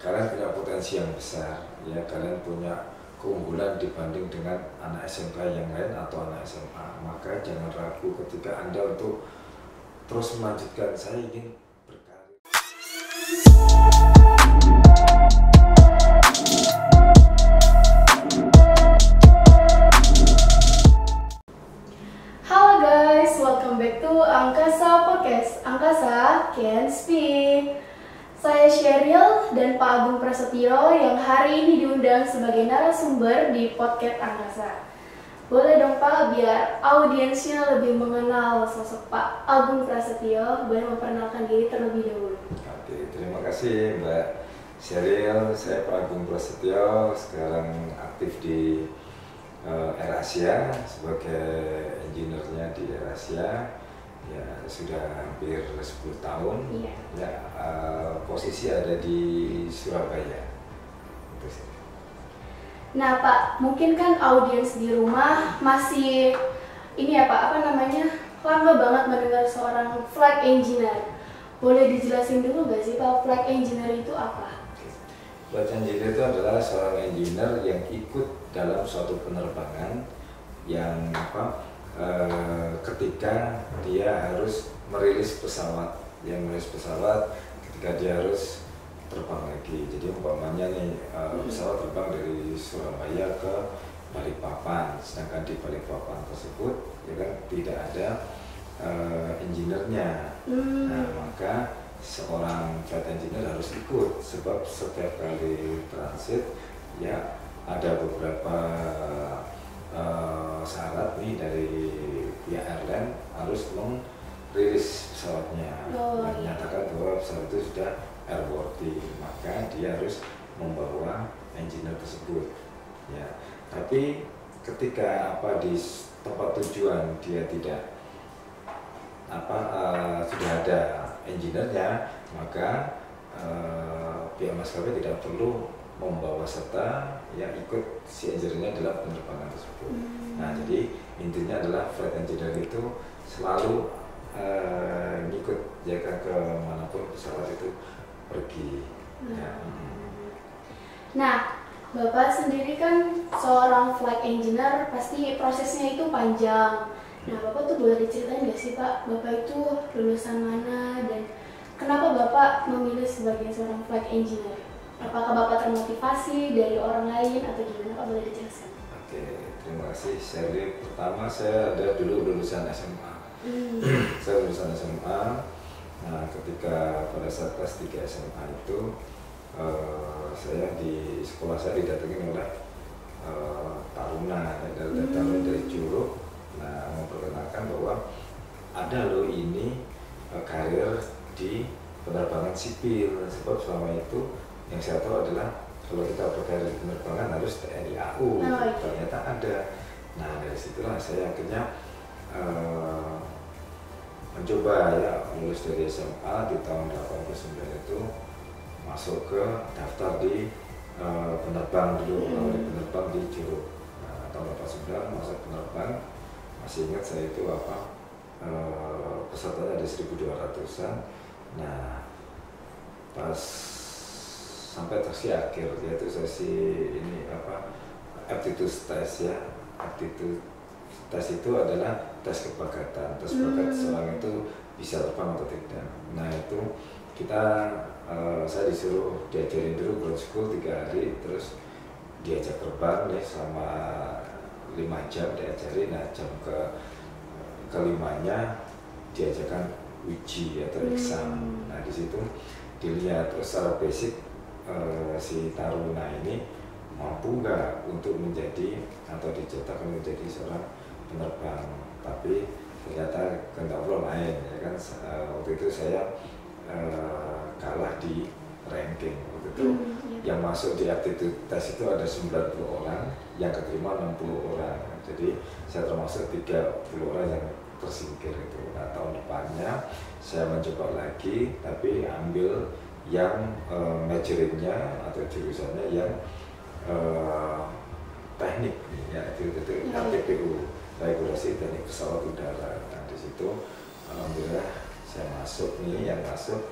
kalian punya potensi yang besar, ya kalian punya keunggulan dibanding dengan anak SMK yang lain atau anak SMA, maka jangan ragu ketika Anda untuk terus melanjutkan. Saya ingin berkarir. Halo guys, welcome back to Angkasa Podcast. Angkasa Can Speak. Saya Sheryl dan Pak Agung Prasetyo yang hari ini diundang sebagai narasumber di podcast Angkasa. Boleh dong Pak, biar audiensnya lebih mengenal sosok Pak Agung Prasetyo, boleh memperkenalkan diri terlebih dahulu. Oke, terima kasih Mbak Sheryl. Saya Pak Agung Prasetyo, sekarang aktif di AirAsia sebagai engineer-nya di AirAsia. Ya, sudah hampir 10 tahun. Iya. Ya, posisi ada di Surabaya. Nah Pak, mungkin kan audiens di rumah masih ini ya Pak, lama banget mendengar seorang flight engineer. Boleh dijelasin dulu nggak sih Pak, flight engineer itu apa? Flight engineer itu adalah seorang engineer yang ikut dalam suatu penerbangan yang ketika dia harus merilis pesawat, ketika dia harus terbang lagi. Jadi umpamanya nih pesawat terbang dari Surabaya ke Balikpapan, sedangkan di Balikpapan tersebut ya kan tidak ada engineer-nya. Nah, maka seorang flight engineer harus ikut, sebab setiap kali transit ya ada beberapa syarat nih dari pihak airline harus merilis pesawatnya, menyatakan bahwa pesawat itu sudah airworthy, maka dia harus membawa engineer tersebut. Ya, tapi ketika di tempat tujuan dia tidak sudah ada engineer-nya, maka pihak maskapai tidak perlu membawa serta yang ikut si engineer-nya dalam penerbangan tersebut. Nah, jadi intinya adalah flight engineer itu selalu ngikut jaga ke manapun pesawat itu pergi. Ya. Nah, Bapak sendiri kan seorang flight engineer, pasti prosesnya itu panjang. Nah, Bapak tuh boleh diceritain nggak sih Pak, Bapak itu lulusan mana dan kenapa Bapak memilih sebagai seorang flight engineer? Apakah Bapak termotivasi dari orang lain atau gimana Pak, boleh dijelaskan? Oke, terima kasih Sheryl. Pertama saya ada dulu lulusan SMA. Saya lulusan SMA. Nah, ketika pada saat kelas 3 SMA itu saya di sekolah saya didatangi oleh taruna dari Curug. Nah, memperkenalkan bahwa ada loh ini karir di penerbangan sipil, sebab selama itu yang saya tahu adalah kalau kita berkarir di penerbangan harus TNI AU. Ternyata ada. Nah, dari situlah saya akhirnya mencoba ya lulus dari SMA di tahun 89 itu masuk ke daftar di penerbang dulu, penerbang di Curug. Nah, tahun 89 masuk penerbang, masih ingat saya itu pesertanya ada 1.200-an. Nah, pas sampai sesi akhir, yaitu sesi ini aptitude test ya. Aptitude tes itu adalah tes kebakatan, tes bakat seorang itu bisa terbang atau tidak. Nah, itu saya disuruh diajarin dulu ground school 3 hari, terus diajak terbang nih selama 5 jam diajari. Nah, jam kelimanya diajarkan uji atau exam. Nah, di situ dilihat terus secara basic si taruna ini mampu nggak untuk menjadi atau dicetak menjadi seorang penerbang. Tapi ternyata kehendak Allah lain ya kan. Waktu itu saya kalah di ranking waktu itu. Yang masuk di aptitude test itu ada 90 orang, yang keterima 60 orang. Jadi saya termasuk 30 orang yang tersingkir itu. Nah, tahun depannya saya mencoba lagi, tapi ambil yang majoringnya atau jurusannya yang teknik ya, itu RTPU, regulasi teknik pesawat udara. Nah, di situ alhamdulillah saya masuk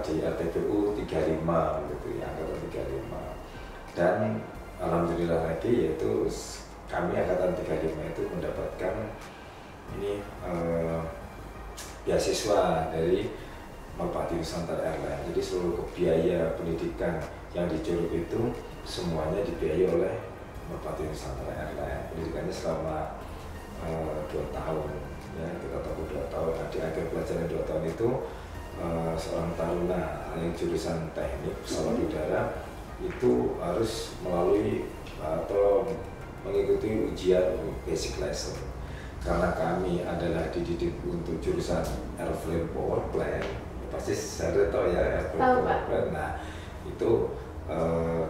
di RTPU 3 35 gitu ya, angkatan 35. Dan alhamdulillah lagi yaitu kami angkatan 35 itu mendapatkan ini beasiswa dari Merpati Nusantara Airlines. Jadi seluruh biaya pendidikan yang di Curug itu semuanya dibiayai oleh Merpati Nusantara Airlines. Pendidikannya selama 2 tahun ya, kita tahu 2 tahun. Nah, di akhir pelajaran 2 tahun itu seorang taruna yang jurusan teknik pesawat udara itu harus melalui atau mengikuti ujian basic lesson. Karena kami adalah dididik untuk jurusan airframe power plant, pasti saya tahu ya airframe power plant. Nah itu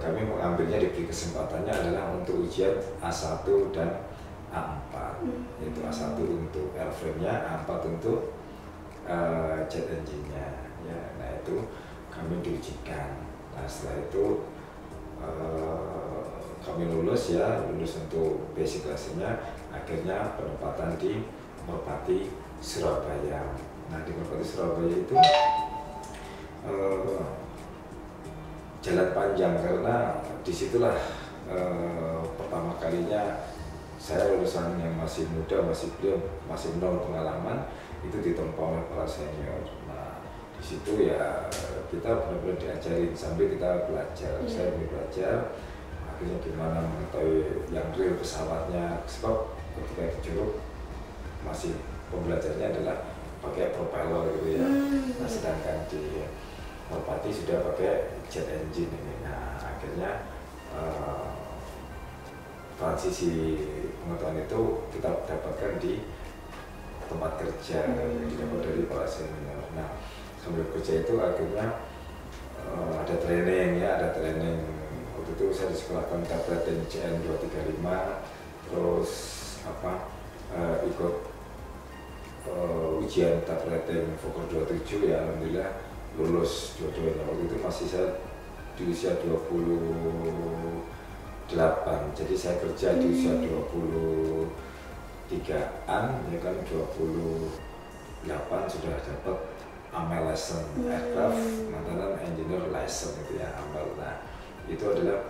kami mengambilnya, diberi kesempatannya adalah untuk ujian A1 dan A4, yaitu A1 untuk airframe-nya, A4 untuk jet engine-nya ya. Nah itu kami diujikan. Nah setelah itu kami lulus untuk basic lesson-nya, akhirnya penempatan di Merpati Surabaya. Nah di Merpati Surabaya itu jalan panjang, karena disitulah pertama kalinya saya lulusan yang masih muda, masih nol pengalaman, itu ditempa oleh para senior. Nah di situ ya kita benar-benar diajarin sambil kita belajar. Saya belajar akhirnya gimana mengetahui yang real pesawatnya, sebab ketika di Curug masih pembelajarannya adalah pakai propeller gitu ya. Nah sedangkan di Merpati sudah pakai jet engine ini. Nah akhirnya transisi pengetahuan itu kita dapatkan di tempat kerja yang didapat dari para senior. Nah sambil kerja itu akhirnya ada training. Waktu itu saya disekolahkan Kapten CN 235, terus ikut ujian TAP rating Fokker 27 ya, alhamdulillah lulus dua-duanya. Waktu itu masih saya di usia 28, jadi saya kerja di usia 23-an ya kan, 28 sudah dapat AMEL lesson, aircraft maintenance engineer lesson itu ya, AMEL. Nah itu adalah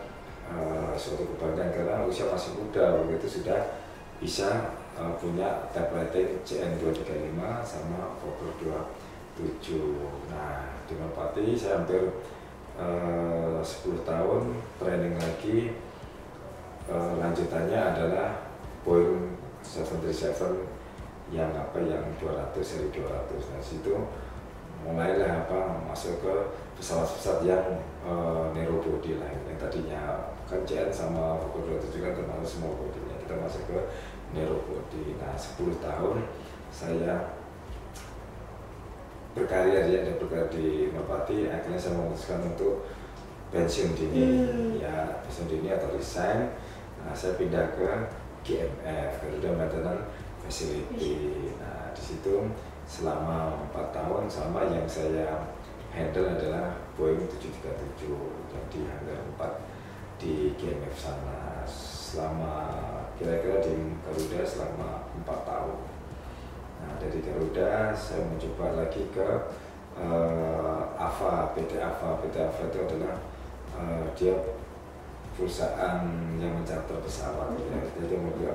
suatu kebanggaan karena usia masih muda, waktu itu sudah bisa punya TAP rating CN 235 sama Fokker 27. Nah di Merpati saya hampir 10 tahun training lagi. Lanjutannya adalah Boeing 737 yang 200 seri 200. Nah situ mulailah masuk ke pesawat-pesawat yang narrow body lah, yang tadinya kan CN sama Fokker 27 kan termasuk semua bodinya, kita masuk ke narrow body. Nah 10 tahun saya berkarir di Merpati. Akhirnya saya memutuskan untuk pensiun dini ya, pensiun dini atau resign. Nah saya pindah ke GMF, Garuda Maintenance Facility. Nah di situ selama 4 tahun, sama yang saya handle adalah Boeing 737 yang di Hangar 4 di GMF sana. Selama kira-kira di Garuda selama 4 tahun. Nah dari Garuda saya mencoba lagi ke AVA, PT AVA. PT AVA itu adalah dia perusahaan yang mencatat pesawat ya. Jadi mobil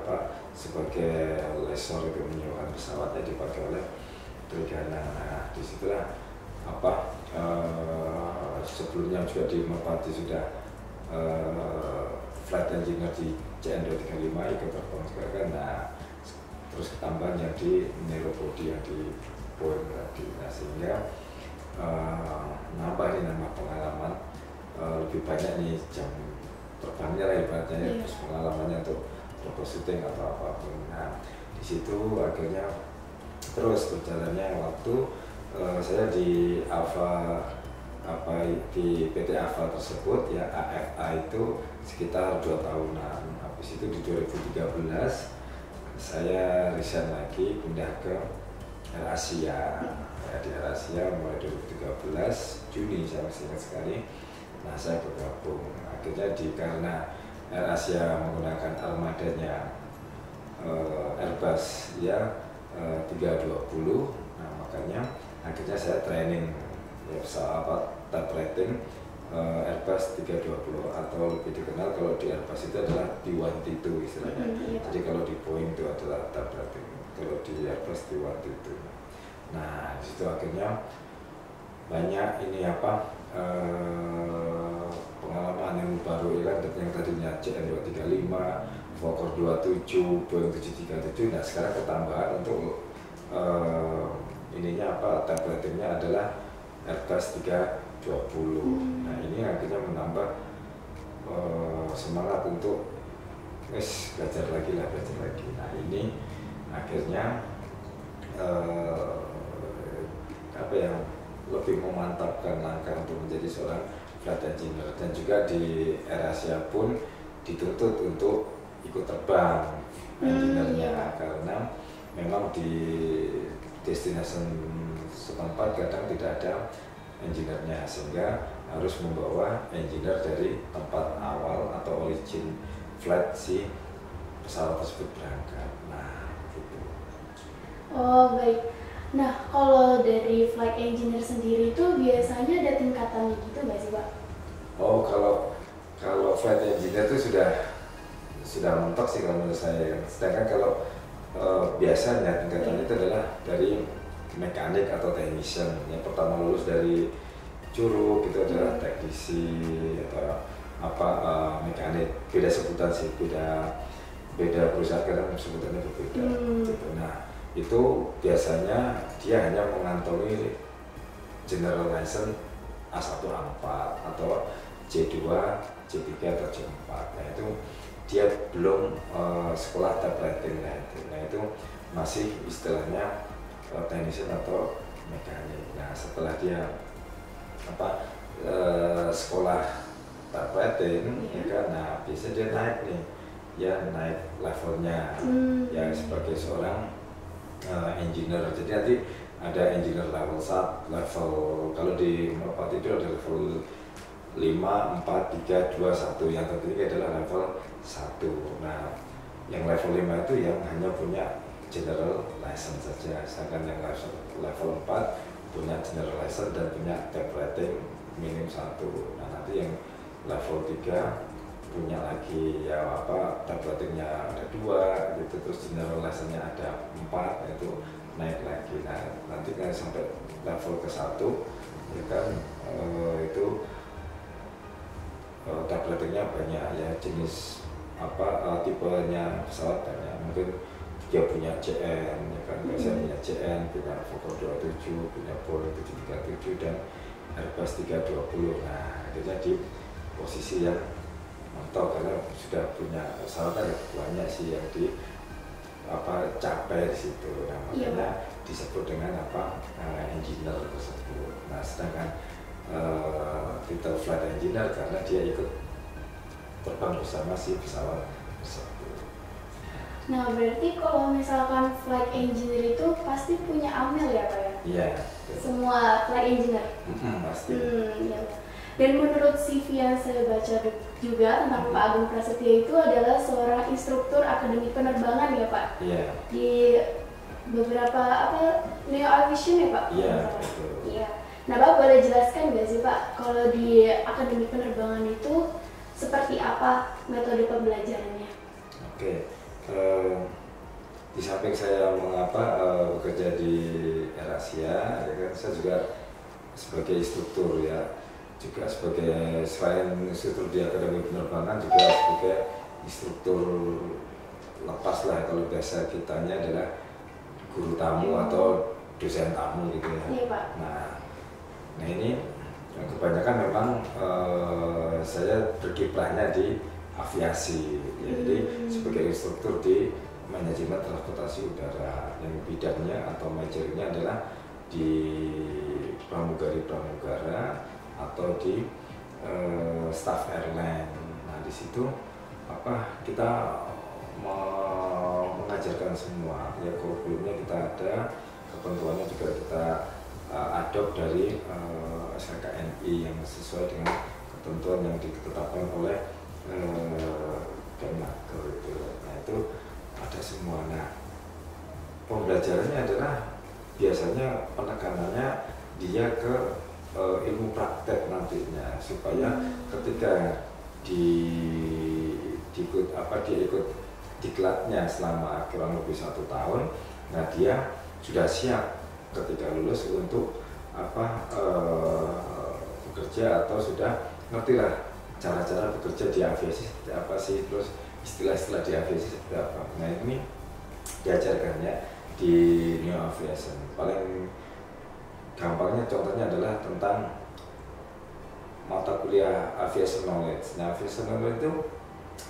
sebagai lessor itu menyewakan pesawat yang dipakai oleh Trigana. Nah disitulah sebelumnya juga di Merpati sudah flight engineer di CN 235 ikut terbang juga kan. Nah terus ketambahan yang di narrow body yang di Boeing tadi. Nah sehingga nambah pengalaman, lebih banyak nih jam terbangnya lah ibaratnya, terus pengalamannya untuk troubleshooting atau apapun. Nah di situ akhirnya terus berjalannya waktu. Saya di di PT AVA tersebut ya, AFA itu sekitar 2 tahunan. Habis itu di 2013 saya resign lagi, pindah ke AirAsia. Ya, di AirAsia mulai 2013 Juni saya masih ingat sekali. Nah saya bergabung. Akhirnya karena AirAsia menggunakan armadanya Airbus ya 320. Nah makanya akhirnya saya training ya pesawat type rating Airbus 320 atau lebih dikenal kalau di Airbus itu adalah T1 T2 istilahnya. Jadi kalau di Boeing itu adalah type rating, kalau di Airbus T1 T2. Nah disitu akhirnya banyak ini pengalaman yang baru ya kan, yang tadinya CN235, Fokker 27, Boeing 737. Nah sekarang ketambahan untuk type ratingnya adalah Airbus 320. Nah ini akhirnya menambah semangat untuk belajar lagi. Nah ini akhirnya lebih memantapkan langkah untuk menjadi seorang flight engineer, dan juga di AirAsia pun dituntut untuk ikut terbang engineer-nya, karena memang di destination setempat kadang tidak ada engineer-nya, sehingga harus membawa engineer dari tempat awal atau origin flight si pesawat tersebut berangkat. Nah, gitu. Oh, baik. Nah, kalau dari flight engineer sendiri itu biasanya ada tingkatannya gitu nggak sih, Pak? Oh, kalau flight engineer itu sudah mentok sih kalau menurut saya. Sedangkan kalau biasanya tingkatannya itu adalah dari mekanik atau technician. Yang pertama lulus dari Curug itu adalah teknisi atau mekanik. Beda sebutan sih, beda perusahaan kadang sebutannya berbeda. Gitu. Nah itu biasanya dia hanya mengantongi general license A1 A4 atau C2, C3 atau C4. Nah itu dia belum sekolah type rating. Nah itu masih istilahnya technician atau mekanik. Nah setelah dia sekolah type rating, ya kan, nah biasanya dia naik nih, ya naik levelnya, ya sebagai seorang engineer. Jadi nanti ada engineer level 1, kalau di Merpati itu ada level 5, 4, 3, 2, 1. Yang tertinggi adalah level 1. Nah, yang level 5 itu yang hanya punya general license saja. Sedangkan yang level 4 punya general license dan punya type rating minim 1. Nah, nanti yang level 3 punya lagi type ratingnya ada 2 gitu, terus general license-nya ada 4, itu naik lagi. Nah, nanti kan sampai level ke 1 ya kan, itu type ratingnya banyak ya, jenis tipenya pesawat banyak. Mungkin dia punya CN ya kan, biasanya punya CN, punya Fokker 27, punya Boeing 737 dan Airbus 320. Nah, akhirnya di posisi yang mentok karena sudah punya pesawat banyak sih yang capai di situ. Nah, makanya disebut dengan engineer tersebut. Nah, sedangkan titel flight engineer karena dia ikut terbang bersama si pesawat tersebut. Nah, berarti kalau misalkan flight engineer itu pasti punya amel ya, Pak ya? Iya. Semua flight engineer? Pasti. Ya. Dan menurut CV yang saya baca juga tentang Pak Agung Prasetyo itu adalah seorang instruktur akademi penerbangan ya, Pak? Iya. Di beberapa Neo Aviation ya, Pak? Iya, betul. Iya. Nah, Pak boleh jelaskan nggak sih, Pak, kalau di akademi penerbangan itu seperti apa metode pembelajarannya? Oke. Di samping saya bekerja di AirAsia, ya kan, saya juga sebagai instruktur ya, juga selain instruktur di akademi penerbangan juga sebagai instruktur lepas lah, kalau biasa kitanya adalah guru tamu atau dosen tamu gitu ya. Iya, Pak. Nah ini kebanyakan memang saya berkiprahnya di aviasi, ya, jadi sebagai instruktur di manajemen transportasi udara, yang bidangnya atau majornya adalah di pramugari-pramugara atau di staff airline. Nah di situ kita mengajarkan semua, ya kurikulumnya kita ada, ketentuannya juga kita adopt dari SNKNI yang sesuai dengan ketentuan yang ditetapkan oleh Kemenaker itu. Nah itu ada semua. Nah pembelajarannya adalah biasanya penekanannya dia ke ilmu praktek nantinya, supaya ketika dia ikut diklatnya selama kurang lebih 1 tahun, nah dia sudah siap ketika lulus untuk bekerja, atau sudah ngerti lah cara-cara bekerja di aviasi seperti apa sih, terus istilah-istilah di aviasi seperti apa. Nah ini diajarkannya di Neo Aviation. Paling gampangnya contohnya adalah tentang mata kuliah aviation knowledge. Nah, aviation knowledge itu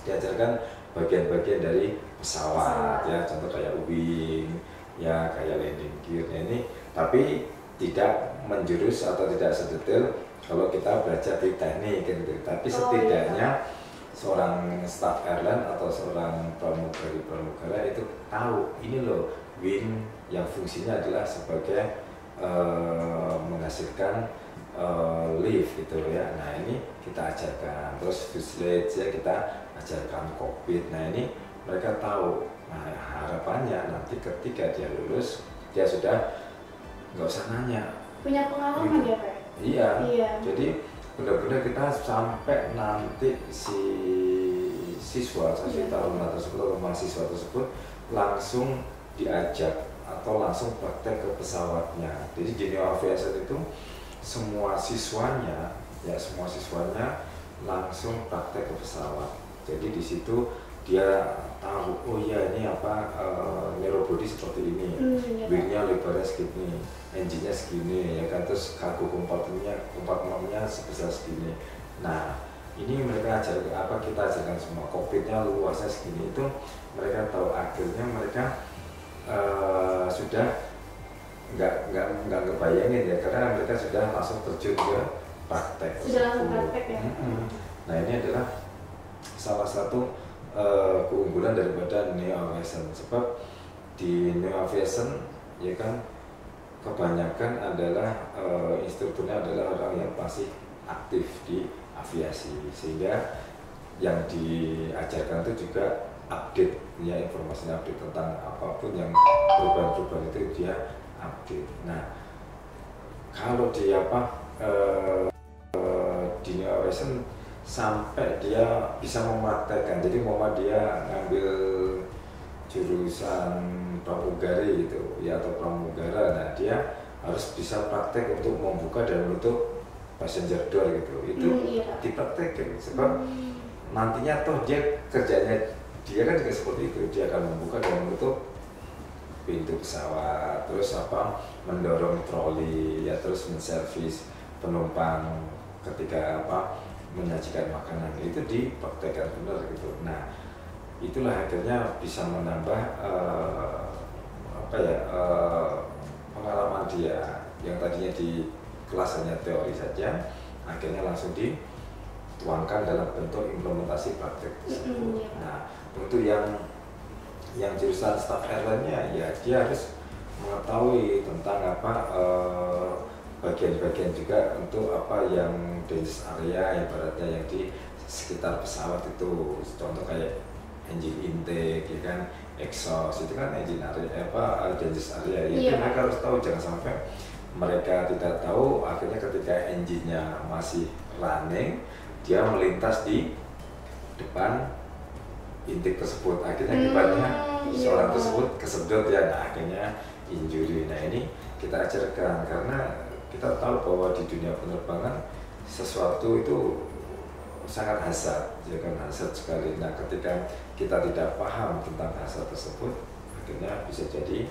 diajarkan bagian-bagian dari pesawat ya, contoh kayak wing, ya kayak landing gear ini, tapi tidak menjurus atau tidak sedetail kalau kita belajar di teknik gitu. Tapi setidaknya seorang staff airline atau seorang pramugara itu tahu ini loh wing yang fungsinya adalah sebagai menghasilkan lift gitu ya. Nah ini kita ajarkan, terus fuselage ya kita ajarkan cockpit. Nah ini mereka tahu. Nah harapannya nanti ketika dia lulus dia sudah nggak usah nanya, punya pengalaman gitu. Ya Pak? Iya. Jadi benar-benar kita sampai nanti si siswa taruna tersebut atau mahasiswa tersebut langsung diajak atau langsung praktek ke pesawatnya. Jadi di Neo Aviation itu semua siswanya langsung praktek ke pesawat. Jadi di situ dia tahu, oh iya ini narrow body seperti ini, wingnya lebarnya segini, engine-nya segini, ya kan, terus cargo compartment-nya sebesar segini. Nah ini mereka kita ajarkan semua, cockpitnya luasnya segini, itu mereka tahu. Akhirnya mereka sudah nggak ngebayangin ya, karena mereka sudah langsung terjun ke praktek. Sudah langsung praktek ya. Nah ini adalah salah satu keunggulan daripada Neo Aviation, sebab di Neo Aviation ya kan kebanyakan adalah instrukturnya adalah orang yang masih aktif di aviasi, sehingga yang diajarkan itu juga update ya, informasinya update tentang apapun yang perubahan-perubahan itu dia update. Nah kalau di di Neo Aviation sampai dia bisa mempraktekkan, jadi dia ngambil jurusan pramugari gitu ya, atau pramugara, nah dia harus bisa praktek untuk membuka dan menutup passenger door gitu, itu dipraktekin, sebab nantinya toh dia kerjanya dia kan juga seperti itu, dia akan membuka dan menutup pintu pesawat, terus mendorong troli ya, terus menservis penumpang ketika menyajikan makanan, itu dipraktekkan benar gitu. Nah itulah akhirnya bisa menambah pengalaman dia yang tadinya di kelas hanya teori saja, akhirnya langsung dituangkan dalam bentuk implementasi praktek tersebut. Nah untuk yang jurusan staff airline-nya ya dia harus mengetahui tentang bagian-bagian juga untuk yang dangerous area, ibaratnya yang di sekitar pesawat itu, contoh kayak engine intake ya kan, exhaust itu kan engine area dangerous area ya. Mereka harus tahu, jangan sampai mereka tidak tahu, akhirnya ketika engine-nya masih running dia melintas di depan intake tersebut, akhirnya akibatnya seorang tersebut kesedot ya, nah akhirnya injury. Nah ini kita ajarkan, karena kita tahu bahwa di dunia penerbangan sesuatu itu sangat hazard, ya kan, hazard sekali. Nah ketika kita tidak paham tentang hazard tersebut, akhirnya bisa jadi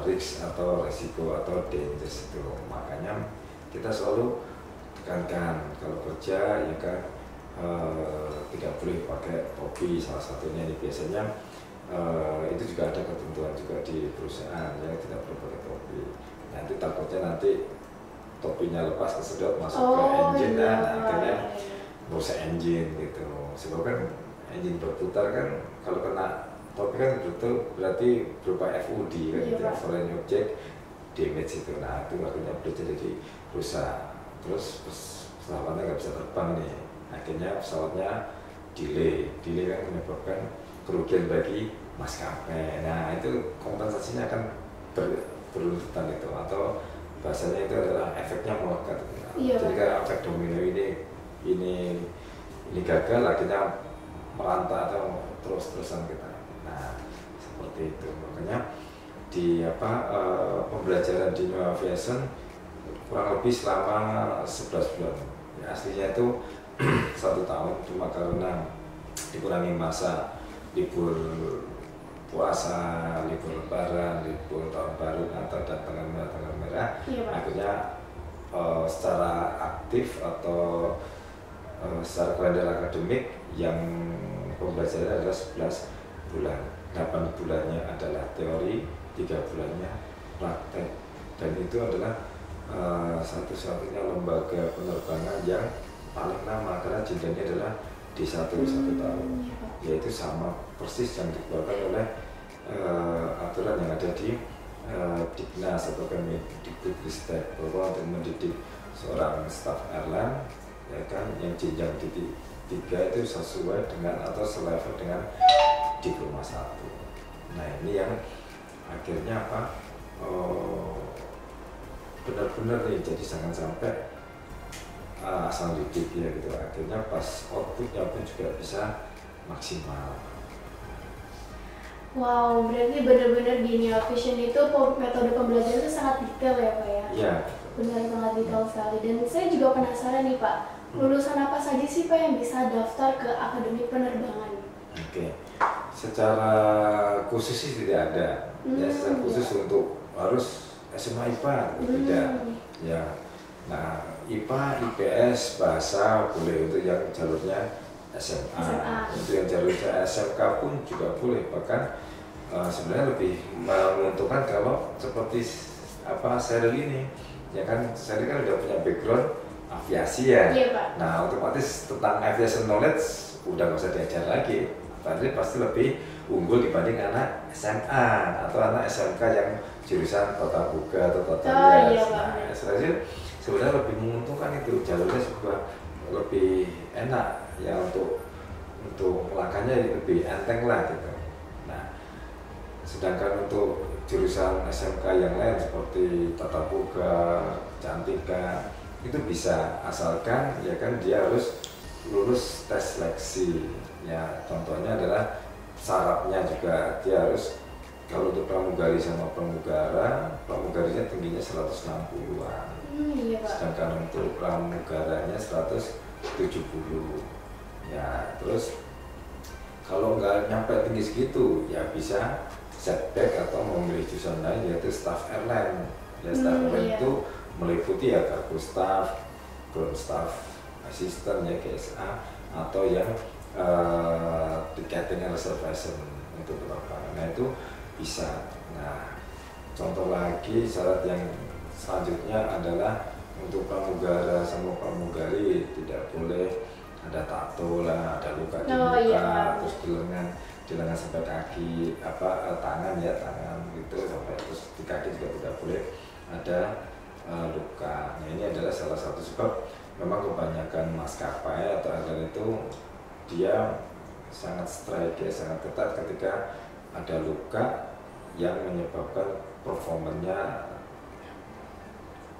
risk atau resiko atau dangerous itu. Makanya kita selalu tekankan kalau kerja ya kan, tidak boleh pakai topi, salah satunya ini biasanya itu juga ada ketentuan juga di perusahaan ya, tidak perlu pakai topi. Nanti takutnya nanti topinya lepas kesedot masuk ke engine dan akhirnya merusak engine gitu. Sebab kan engine berputar kan, kalau kena topi kan betul berarti berupa FOD kan, gitu, foreign object damage itu. Nah itu akhirnya boleh jadi rusak, terus pesawatnya nggak bisa terbang nih, akhirnya pesawatnya delay kan menyebabkan kerugian bagi maskapai. Nah itu kompensasinya akan beruntutan itu, atau bahasanya itu adalah efeknya melekat. Iya. Jadi karena efek domino ini gagal, akhirnya merantau atau terus-terusan kita. Nah, seperti itu. Makanya di pembelajaran di New Aviation kurang lebih selama 11 bulan. Ya, aslinya itu 1 tahun, cuma karena dikurangi masa libur puasa, libur lebaran, libur tahun baru, Natal dan tanggal merah, Iya, Pak. akhirnya secara aktif atau secara kalender akademik yang pembelajaran adalah 11 bulan. 8 bulannya adalah teori, 3 bulannya praktek, dan itu adalah satu-satunya lembaga penerbangan yang paling lama karena jenjangnya adalah di 1 tahun, yaitu sama persis yang dikeluarkan oleh aturan yang ada di Dignas atau Kemendikbudristek bahwa untuk mendidik seorang staf airline, ya kan, yang jenjang di 3 itu sesuai dengan atau selevel dengan diploma 1. Nah, ini yang akhirnya benar-benar nih, jadi jangan sampai asal didik ya gitu, akhirnya pas outputnya pun juga bisa maksimal. Wow, berarti benar-benar di New Aviation itu metode pembelajaran itu sangat detail ya Pak ya? Iya. Benar, sangat detail sekali. Dan saya juga penasaran nih Pak, lulusan apa saja sih Pak yang bisa daftar ke Akademi Penerbangan? Oke, secara khusus sih tidak ada. Ya, secara khusus untuk harus SMA IPA tidak. Ya, nah IPA, IPS, bahasa boleh untuk yang jalurnya SMA. Untuk yang jalurnya SMK pun juga boleh. Bahkan sebenarnya lebih menguntungkan kalau seperti Sheryl ini, ya kan, Sheryl kan udah punya background aviasi ya. Iya, Pak. Nah, otomatis tentang aviation knowledge udah nggak usah diajar lagi. Berarti pasti lebih unggul dibanding anak SMA atau anak SMK yang jurusan tata boga atau tata rias. Nah, sebenarnya lebih menguntungkan itu, jalurnya juga lebih enak ya, untuk langkahnya lebih enteng lah gitu. Nah, sedangkan untuk jurusan SMK yang lain seperti tata boga, cantika itu bisa, asalkan ya kan dia harus lulus tes seleksi. Ya, contohnya adalah syaratnya juga dia harus, kalau untuk pramugari sama pramugarinya tingginya 160-an. Iya, Pak. Sedangkan untuk pramugaranya 170. Ya, terus kalau nggak nyampe tinggi segitu ya bisa setback atau memilih jurusan lain, yaitu staff airline. Ya, staff airline iya. itu meliputi ya cargo staff, ground staff assistant ya KSA, atau yang ticketing and reservation untuk penerbangan. Nah, itu bisa. Nah, contoh lagi syarat yang selanjutnya adalah untuk pramugara sama pramugari tidak boleh ada tato lah, ada luka di muka, iya. terus di lengan sampai kaki, tangan gitu, sampai terus di kaki juga tidak boleh ada luka. Nah, ini adalah salah satu sebab memang kebanyakan maskapai atau airline itu dia sangat strike ya, sangat ketat ketika ada luka yang menyebabkan performanya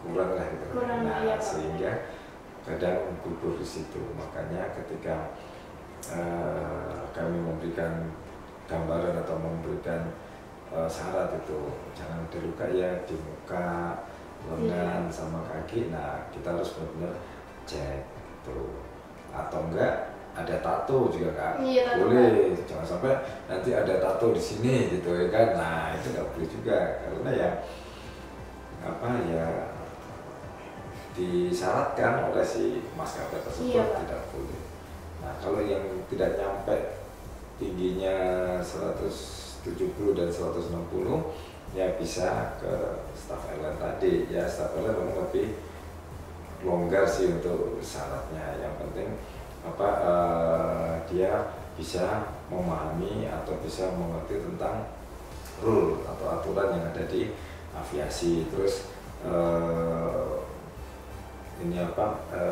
kurang lah gitu. Nah, sehingga kadang gugur di situ. Makanya ketika kami memberikan gambaran atau memberikan syarat itu, jangan ada luka ya di muka, lengan sama kaki. Nah, kita harus benar-benar cek tuh. Atau enggak ada tato juga kan, boleh, jangan sampai nanti ada tato di sini gitu ya kan. Nah, itu nggak boleh juga, karena ya disyaratkan oleh si maskapai tersebut, tidak boleh. Nah, kalau yang tidak nyampe tingginya 170 dan 160 ya bisa ke staff airline tadi ya. Staff airline memang lebih longgar sih untuk syaratnya. Yang penting dia bisa memahami atau bisa mengerti tentang rule atau aturan yang ada di aviasi. Terus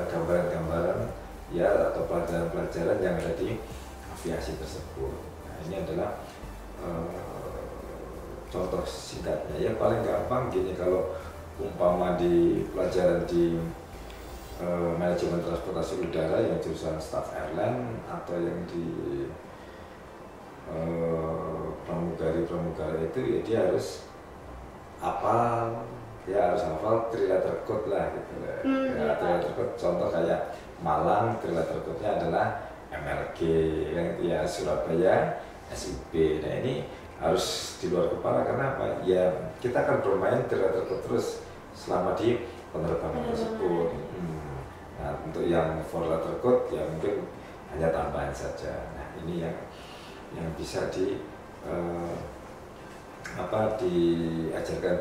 gambaran-gambaran ya atau pelajaran-pelajaran yang ada di aviasi tersebut. Nah, ini adalah contoh singkatnya ya. Paling gampang gini, kalau umpama di pelajaran di manajemen transportasi udara yang jurusan staff airline, atau yang di pramugari itu ya dia harus hafal, dia harus hafal 3 letter code lah gitu lah. Ya, 3 letter code, contoh kayak Malang 3 letter code-nya adalah MLG, yang itu ya Surabaya SIP. Nah ini harus di luar kepala, karena apa? Ya kita akan bermain 3 letter code terus selama di penerbangan tersebut. Nah untuk yang 4 letter code ya mungkin hanya tambahan saja. Nah ini yang bisa diajarkan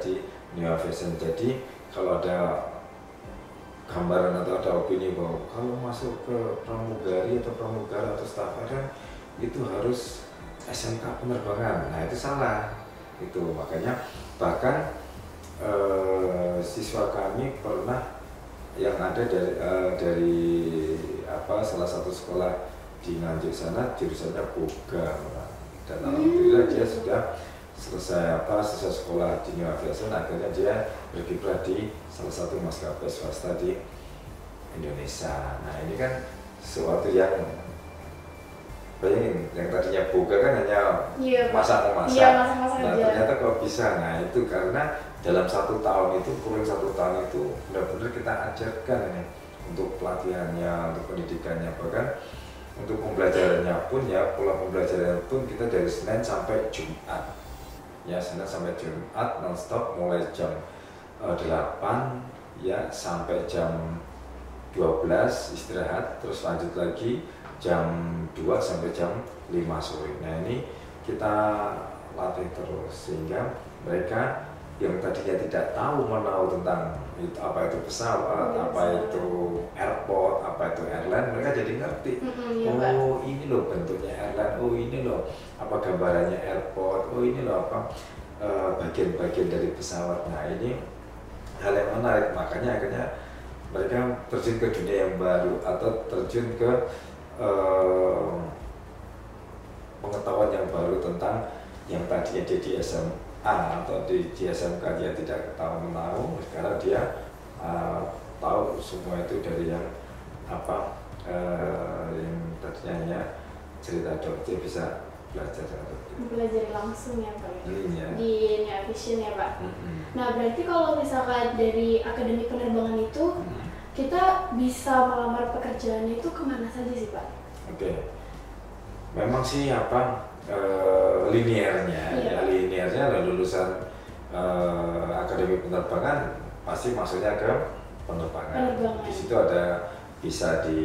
di New Aviation. Jadi kalau ada gambaran atau ada opini bahwa kalau masuk ke pramugari atau pramugara atau staff airline itu harus SMK penerbangan, nah itu salah. Itu makanya bahkan siswa kami pernah yang ada dari salah satu sekolah di Nganjuk sana jurusannya boga, dan alhamdulillah dia sudah selesai sekolah di New Aviation, akhirnya dia berkiprah di salah satu maskapai swasta di Indonesia. Nah ini kan sesuatu yang bayangin, yang tadinya boga kan hanya masak-masak, nah ternyata kok bisa. Nah itu karena dalam 1 tahun itu, kurun 1 tahun itu benar-benar kita ajarkan ini untuk pelatihannya, untuk pendidikannya, bahkan untuk pembelajarannya pun ya, pola pembelajarannya pun kita dari Senin sampai Jumat. Ya, Senin sampai Jumat non-stop, mulai jam 8 ya sampai jam 12 istirahat, terus lanjut lagi jam 2 sampai jam 5 sore. Nah ini kita latih terus sehingga mereka yang tadinya tidak tahu menahu tentang itu, apa itu pesawat, apa itu airport, apa itu airline, mereka jadi ngerti. Oh ini loh bentuknya airline, oh ini loh apa gambarannya airport, oh ini loh apa bagian-bagian dari pesawat. Nah ini hal yang menarik, makanya akhirnya mereka terjun ke dunia yang baru, atau terjun ke pengetahuan yang baru tentang yang tadinya dia di SMA atau di SMK dia tidak tahu menahu, sekarang dia tahu semua itu dari yang yang tadinya hanya cerita dok, dia bisa belajar langsung ya Pak ya. Di New Aviation ya Pak. Nah berarti kalau misalkan dari akademi penerbangan itu kita bisa melamar pekerjaan itu kemana saja sih Pak? Oke. Memang sih linearnya, ya linearnya lulusan akademi penerbangan pasti masuknya ke penerbangan. Di situ ada bisa di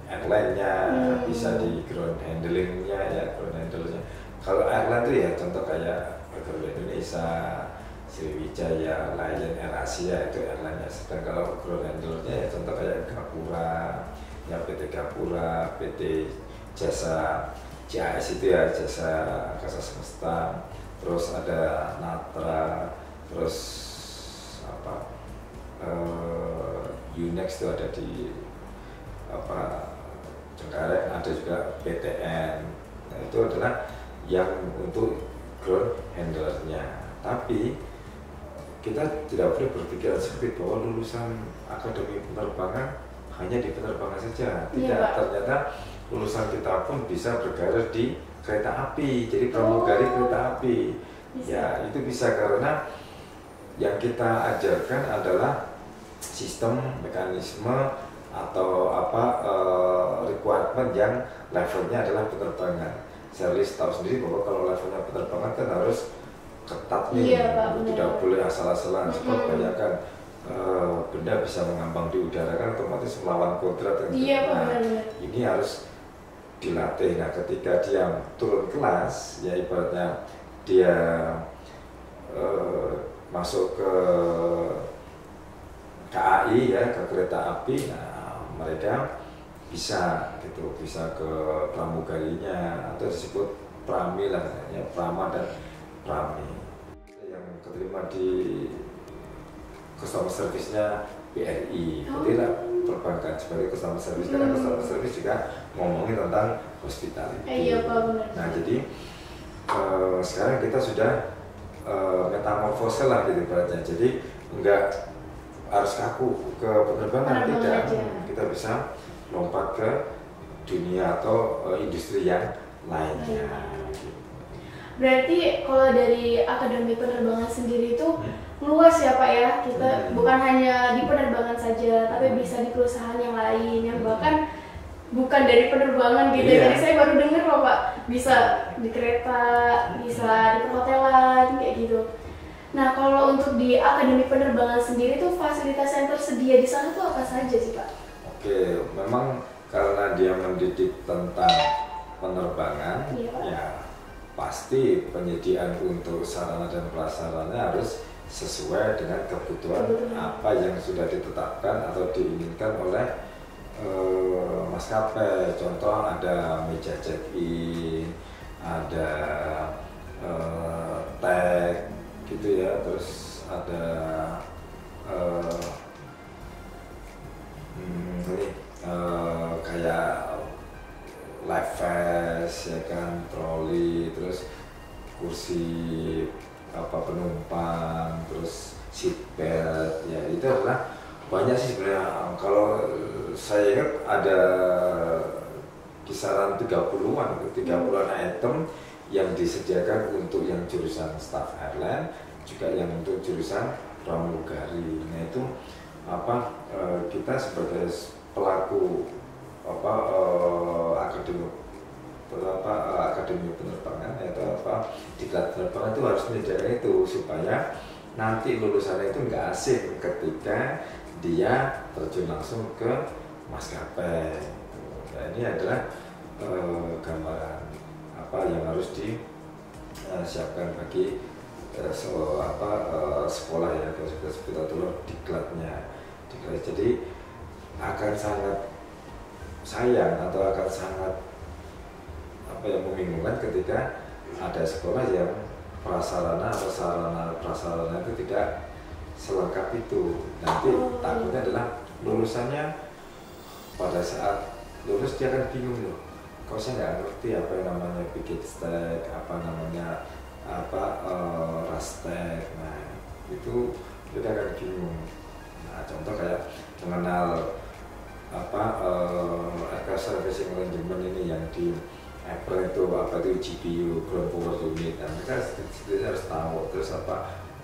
airline-nya, bisa di ground handling-nya ya, ground handler-nya. Kalau airline itu ya contoh kayak Garuda Indonesia, Sriwijaya, Lion Air Asia, itu airline-nya. Sedang kalau ground handler-nya ya contoh kayak Gapura, ya PT Gapura, PT Jasa JAS itu ya, Jasa Angkasa Semesta, terus ada Natra, terus Unex itu ada di Cengkareng, ada juga PTN. Nah itu adalah yang untuk ground handlernya. Tapi kita tidak boleh berpikiran sempit bahwa lulusan akademi penerbangan hanya di penerbangan saja. Tidak, ternyata lulusan kita pun bisa berkarir di kereta api, jadi pramugari kereta api. Ya itu bisa, karena yang kita ajarkan adalah sistem, mekanisme, atau requirement yang levelnya adalah penerbangan. Saya tahu sendiri bahwa kalau levelnya penerbangan kan harus ketat nih, tidak boleh asal-asalan. Sebab kebanyakan benda bisa mengambang di udara kan otomatis melawan kodrat. Ini harus dilatih. Nah ketika dia turun kelas, ya ibaratnya dia masuk ke KAI ya, ke kereta api, nah mereka bisa gitu, bisa ke pramugarinya atau disebut prami lah ya, prama dan prami. Yang keterima di customer service-nya BRI, berarti perbankan sebagai customer service, karena customer service juga ngomongin tentang hospitality. Nah jadi sekarang kita sudah metamorfose lah gitu ibaratnya. Jadi enggak harus kaku ke penerbangan, tidak. aja. Kita bisa lompat ke dunia atau industri yang lainnya. Berarti kalau dari Akademi Penerbangan sendiri itu luas ya Pak ya, kita bukan hanya di penerbangan saja, tapi bisa di perusahaan yang lain yang bahkan bukan dari penerbangan gitu. Iya. Jadi saya baru dengar loh Pak, bisa di kereta, bisa di perhotelan kayak gitu. Nah kalau untuk di Akademi Penerbangan sendiri tuh fasilitas yang tersedia di sana tuh apa saja sih Pak? Oke, memang karena dia mendidik tentang penerbangan, Iya, Pak. ya pasti penyediaan untuk sarana dan prasarana harus sesuai dengan kebutuhan apa yang sudah ditetapkan atau diinginkan oleh maskapai. Contoh ada meja check-in, ada tag gitu ya, terus ada kayak life vest ya kan, troli, terus kursi penumpang, terus seat belt, ya itu adalah banyak sih sebenarnya. Kalau saya ingat ada kisaran 30-an item yang disediakan untuk yang jurusan staff airline, juga yang untuk jurusan pramugari. Nah itu kita sebagai pelaku akademi penerbangan atau diklat penerbangan itu harus menyediakan itu supaya nanti lulusannya itu nggak asing ketika dia terjun langsung ke maskapai. Nah ini adalah gambaran apa yang harus disiapkan bagi sekolah ya, kalau kita sebut atau diklatnya. Jadi akan sangat sayang atau akan sangat membingungkan ketika ada sekolah yang prasarana atau prasarana itu tidak selengkap itu. Nanti takutnya adalah lulusannya pada saat lulus dia akan bingung loh, kok saya nggak ngerti apa yang namanya picket stack, apa namanya rastek. Nah itu kita akan bingung. Nah contoh kayak mengenal aircraft servicing arrangement ini yang di Apple itu GPU, ground power unit. Nah mereka setidaknya harus tahu, terus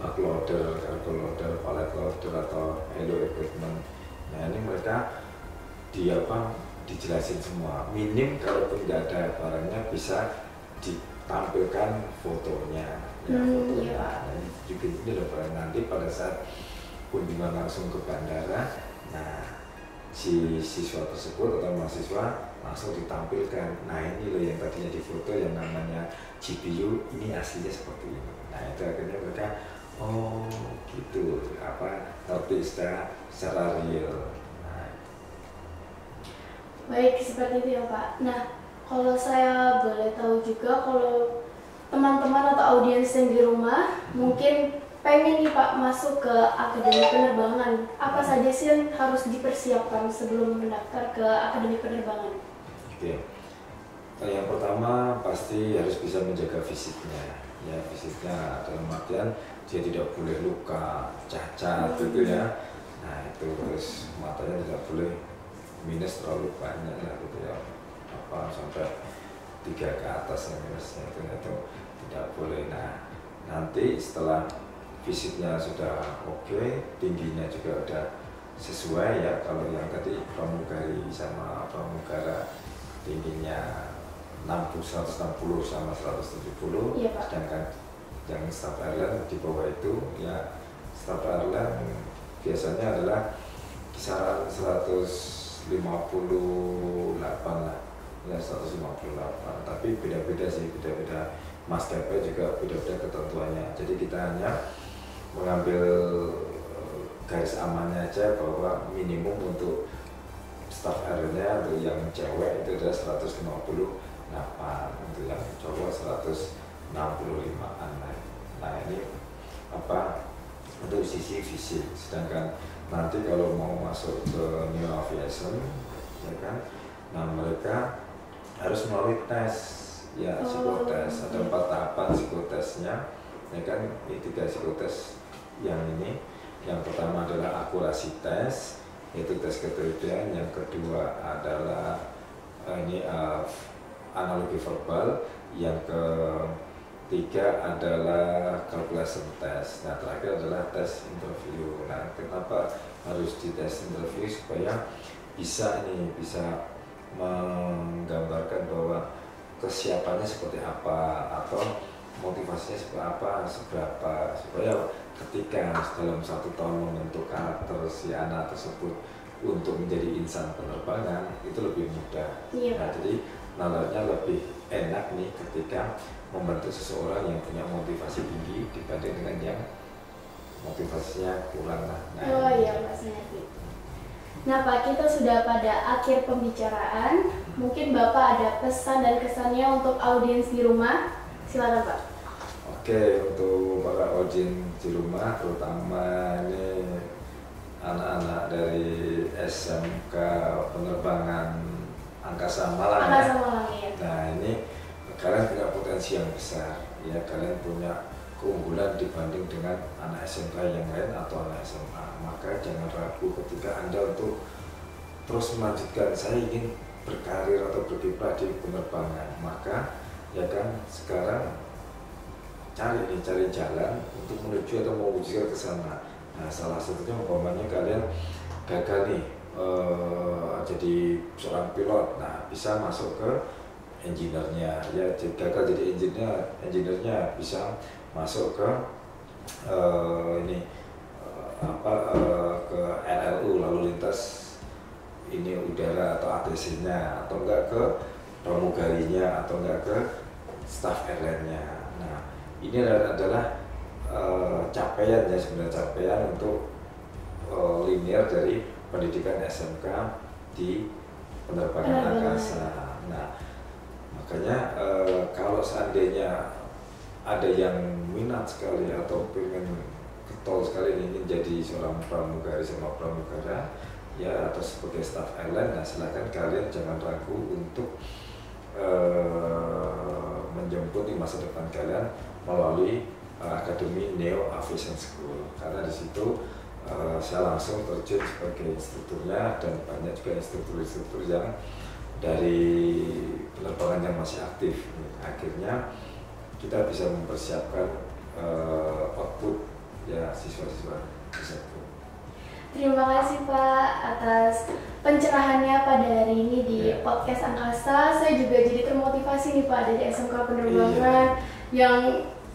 backloader, cargo loader, pallet loader atau helo equipment. Nah ini mereka dijelasin semua. Minim kalaupun nggak ada barangnya bisa ditampilkan fotonya. Ya, fotonya. Iya. Nah, ini juga ini loh nanti pada saat kunjungan langsung ke bandara, nah si siswa tersebut atau mahasiswa langsung ditampilkan. Nah ini loh yang tadinya di foto yang namanya GPU, ini aslinya seperti ini. Nah itu akhirnya mereka gitu ngerti secara real. Nah. Baik, seperti itu ya Pak. Nah kalau saya boleh tahu juga, kalau teman-teman atau audiens yang di rumah mungkin pengen nih Pak masuk ke Akademi Penerbangan, apa saja sih yang harus dipersiapkan sebelum mendaftar ke Akademi Penerbangan? Oke. Yang pertama pasti harus bisa menjaga fisiknya. Ya fisiknya dalam artian dia tidak boleh luka, cacat gitu ya. Nah itu, terus matanya tidak boleh minus terlalu banyak lah gitu ya. Sampai 3 ke atas ya minusnya itu tidak boleh. Nah nanti setelah fisiknya sudah oke, tingginya juga udah sesuai ya. Kalau yang tadi pramugari sama pramugara tingginya 160 sama 170, iya, sedangkan yang staff airline di bawah itu ya, staff airline biasanya adalah kisaran 158 lah ya, 158. Tapi beda-beda sih, beda-beda maskapai juga beda-beda ketentuannya. Jadi kita hanya mengambil garis amannya aja bahwa minimum untuk staff airnya untuk yang cewek itu adalah 158, untuk yang cowok 165an. Nah ini untuk sisi fisik. Sedangkan nanti kalau mau masuk ke New Aviation ya kan, nah mereka harus melalui tes ya, psikotes. Ada 4 tahapan psikotesnya ya kan, ini 3 psikotes yang ini. Yang pertama adalah akurasi tes, yaitu tes ketelitian. Yang kedua adalah analogi verbal. Yang ketiga adalah calculation test. Nah, terakhir adalah tes interview. Nah, kenapa harus dites interview? Supaya bisa menggambarkan bahwa kesiapannya seperti apa atau motivasinya seperti apa, seberapa, supaya ketika dalam 1 tahun membentuk karakter si anak tersebut untuk menjadi insan penerbangan itu lebih mudah. Nah, jadi nalarnya lebih enak nih ketika membentuk seseorang yang punya motivasi tinggi dibanding dengan yang motivasinya kurang. Iya, Mas Neti. Nah Pak, kita sudah pada akhir pembicaraan. Mungkin Bapak ada pesan dan kesannya untuk audiens di rumah. Silakan Pak. Oke, untuk para audiens di rumah, terutama ini anak-anak dari SMK Penerbangan Angkasa Malang. Angkasa Malang, ya. Nah, ini kalian punya potensi yang besar, ya. Kalian punya keunggulan dibanding dengan anak SMK yang lain atau anak SMA. Maka jangan ragu ketika Anda untuk terus melanjutkan, saya ingin berkarir atau berkiprah di penerbangan. Maka ya kan, sekarang cari jalan untuk menuju atau mewujudkan ke sana. Nah, salah satunya umpamanya kalian gagal nih jadi seorang pilot. Nah, bisa masuk ke engineer-nya, ya. Gagal jadi engineer-nya bisa masuk ke ke LLU, lalu lintas ini udara atau ATC-nya, atau enggak ke pramugarinya, atau enggak ke staff airline-nya. Nah, ini adalah capaian, ya, sebenarnya capaian untuk linear dari pendidikan SMK di penerbangan angkasa. Nah, makanya kalau seandainya ada yang minat sekali atau pengen getol sekali ingin jadi seorang pramugari sama pramugara, ya, atau sebagai staff airline, nah silakan kalian jangan ragu untuk menjemput di masa depan kalian melalui Akademi Neo Aviation School, karena di situ saya langsung terjun sebagai instrukturnya, dan banyak juga instruktur-instruktur yang dari penerbangan yang masih aktif. Akhirnya kita bisa mempersiapkan output, ya, siswa-siswa tersebut. Terima kasih Pak atas pencerahannya pada hari ini di podcast Angkasa. Saya juga jadi termotivasi nih Pak dari SMK Penerbangan, yang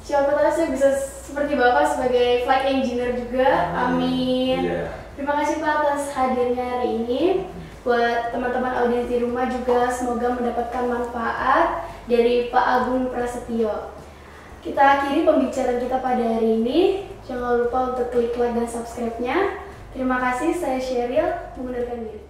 siapa tahu saya bisa seperti Bapak sebagai flight engineer juga. Amin. Terima kasih Pak atas hadirnya hari ini. Buat teman-teman audiens di rumah juga semoga mendapatkan manfaat dari Pak Agung Prasetyo. Kita akhiri pembicaraan kita pada hari ini. Jangan lupa untuk klik like dan subscribe-nya. Terima kasih, saya Sheryl, mengundurkan diri.